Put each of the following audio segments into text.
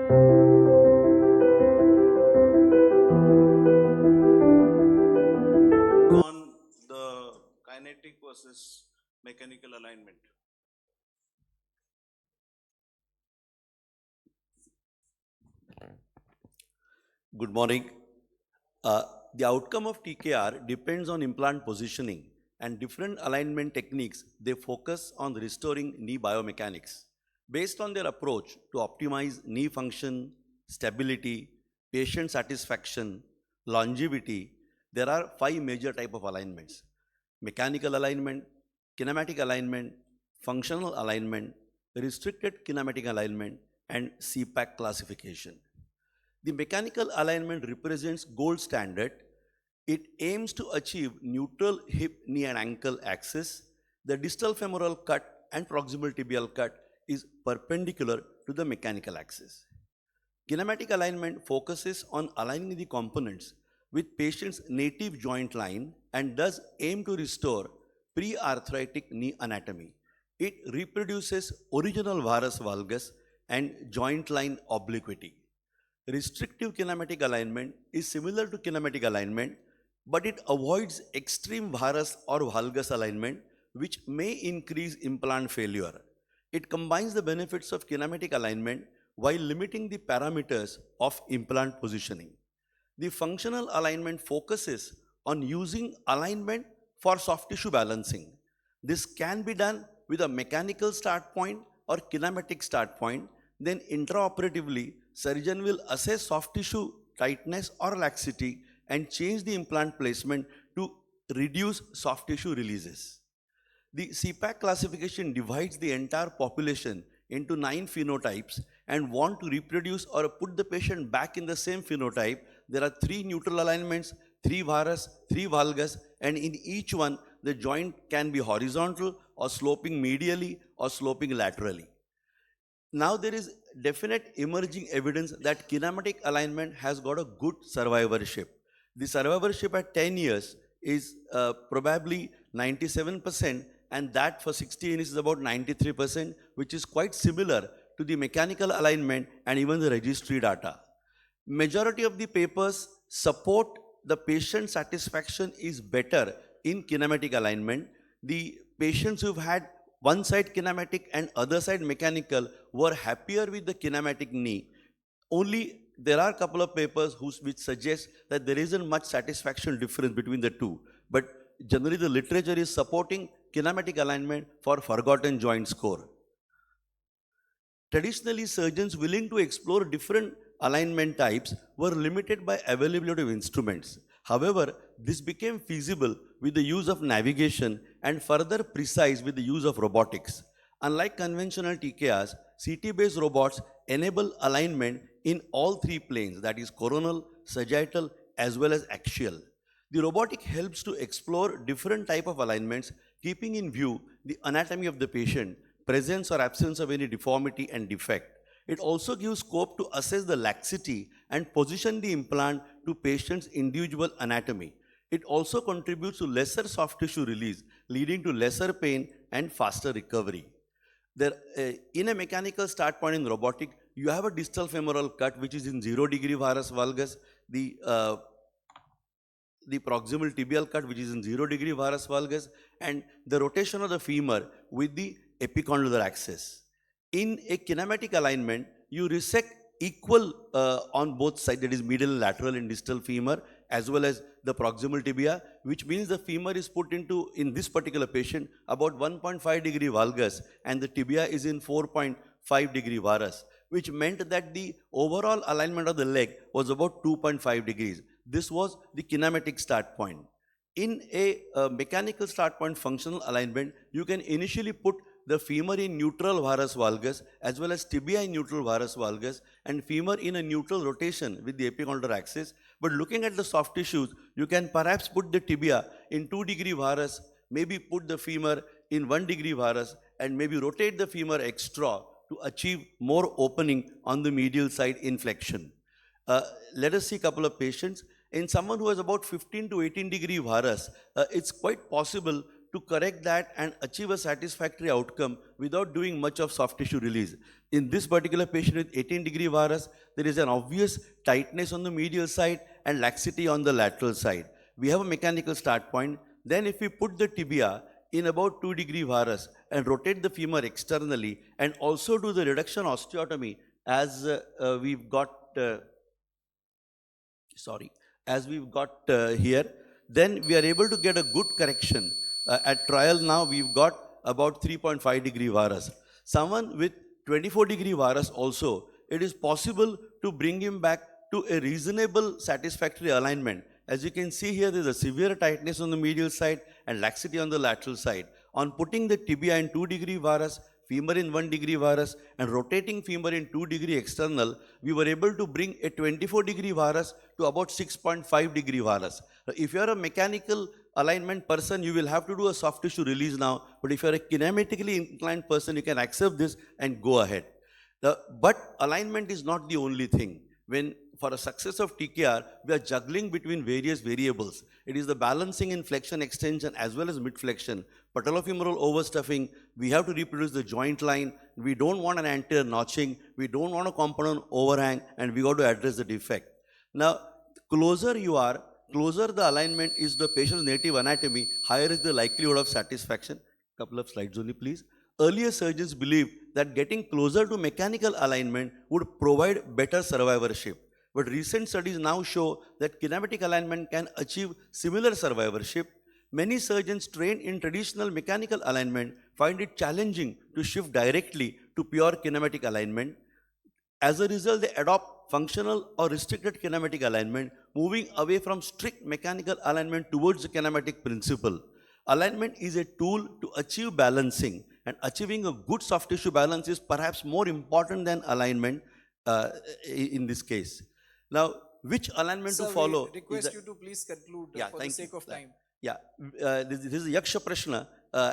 On the kinetic versus mechanical alignment. Good morning. The outcome of TKR depends on implant positioning and different alignment techniques. They focus on restoring knee biomechanics. Based on their approach to optimize knee function, stability, patient satisfaction, longevity, there are 5 major types of alignments: mechanical alignment, kinematic alignment, functional alignment, restricted kinematic alignment, and CPAC classification. The mechanical alignment represents gold standard. It aims to achieve neutral hip, knee and ankle axis. The distal femoral cut and proximal tibial cut is perpendicular to the mechanical axis. Kinematic alignment focuses on aligning the components with patient's native joint line and does aim to restore pre-arthritic knee anatomy. It reproduces original varus valgus and joint line obliquity. Restrictive kinematic alignment is similar to kinematic alignment, but it avoids extreme varus or valgus alignment, which may increase implant failure. It combines the benefits of kinematic alignment while limiting the parameters of implant positioning. The functional alignment focuses on using alignment for soft tissue balancing. This can be done with a mechanical start point or kinematic start point. Then intraoperatively, surgeon will assess soft tissue tightness or laxity and change the implant placement to reduce soft tissue releases. The CPAC classification divides the entire population into 9 phenotypes and want to reproduce or put the patient back in the same phenotype. There are 3 neutral alignments, 3 varus, 3 valgus, and in each one, the joint can be horizontal or sloping medially or sloping laterally. Now there is definite emerging evidence that kinematic alignment has got a good survivorship. The survivorship at 10 years is probably 97%, and that for 60 years is about 93%, which is quite similar to the mechanical alignment and even the registry data. Majority of the papers support the patient satisfaction is better in kinematic alignment. The patients who've had one side kinematic and other side mechanical were happier with the kinematic knee. Only there are a couple of papers which suggest that there isn't much satisfaction difference between the two. But generally the literature is supporting kinematic alignment for forgotten joint score. Traditionally, surgeons willing to explore different alignment types were limited by availability of instruments. However, this became feasible with the use of navigation and further precise with the use of robotics. Unlike conventional TKRs, CT-based robots enable alignment in all 3 planes, that is coronal, sagittal, as well as axial. The robotic helps to explore different type of alignments, keeping in view the anatomy of the patient, presence or absence of any deformity and defect. It also gives scope to assess the laxity and position the implant to patient's individual anatomy. It also contributes to lesser soft tissue release, leading to lesser pain and faster recovery. In a mechanical start point in robotic, you have a distal femoral cut which is in 0° varus valgus, the proximal tibial cut which is in 0° varus valgus, and the rotation of the femur with the epicondylar axis. In a kinematic alignment, you resect equal on both sides, that is medial, lateral and distal femur, as well as the proximal tibia, which means the femur is put into, in this particular patient, about 1.5° valgus and the tibia is in 4.5° varus, which meant that the overall alignment of the leg was about 2.5 degrees. This was the kinematic start point. In a mechanical start point functional alignment, you can initially put the femur in neutral varus valgus as well as tibia in neutral varus valgus and femur in a neutral rotation with the epicondylar axis. But looking at the soft tissues, you can perhaps put the tibia in 2° varus, maybe put the femur in 1° varus and maybe rotate the femur extra to achieve more opening on the medial side in flexion. Let us see a couple of patients. In someone who has about 15 to 18° varus, it's quite possible to correct that and achieve a satisfactory outcome without doing much of soft tissue release. In this particular patient with 18-degree varus, there is an obvious tightness on the medial side and laxity on the lateral side. We have a mechanical start point. Then if we put the tibia in about 2-degree varus and rotate the femur externally and also do the reduction osteotomy as we've got here, then we are able to get a good correction. At trial now, we've got about 3.5-degree varus. Someone with 24-degree varus also, it is possible to bring him back to a reasonable satisfactory alignment. As you can see here, there is a severe tightness on the medial side and laxity on the lateral side. On putting the tibia in 2-degree varus, femur in 1-degree varus, and rotating femur in 2-degree external, we were able to bring a 24-degree varus to about 6.5-degree varus. If you are a mechanical alignment person, you will have to do a soft tissue release now, but if you are a kinematically inclined person, you can accept this and go ahead. But alignment is not the only thing. For a success of TKR, we are juggling between various variables. It is the balancing in flexion extension as well as mid-flexion. Patellofemoral overstuffing, we have to reproduce the joint line. We don't want an anterior notching. We don't want a component overhang, and we got to address the defect. Now, closer you are, closer the alignment is the patient's native anatomy, higher is the likelihood of satisfaction. Couple of slides only, please. Earlier surgeons believed that getting closer to mechanical alignment would provide better survivorship. But recent studies now show that kinematic alignment can achieve similar survivorship. Many surgeons trained in traditional mechanical alignment find it challenging to shift directly to pure kinematic alignment. As a result, they adopt functional or restricted kinematic alignment, moving away from strict mechanical alignment towards the kinematic principle. Alignment is a tool to achieve balancing, and achieving a good soft tissue balance is perhaps more important than alignment in this case. Now, which alignment to follow? We request you to please conclude for the sake of time. This is Yaksha Prashna,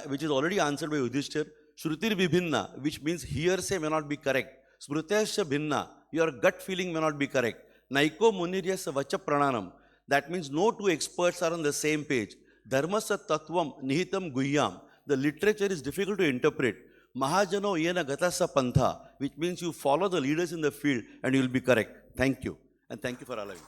which is already answered by Yudhishthir. Shrutir Vibhinna, which means hearsay may not be correct. Smrutayasya Bhinna, your gut feeling may not be correct. Naiko Muniryasya Vacha Prananam, that means no two experts are on the same page. Dharmasya Tattvam Nihitam Guhyam, the literature is difficult to interpret. Mahajano Yena Gatasa Pantha, which means you follow the leaders in the field and you will be correct. Thank you. And thank you for allowing.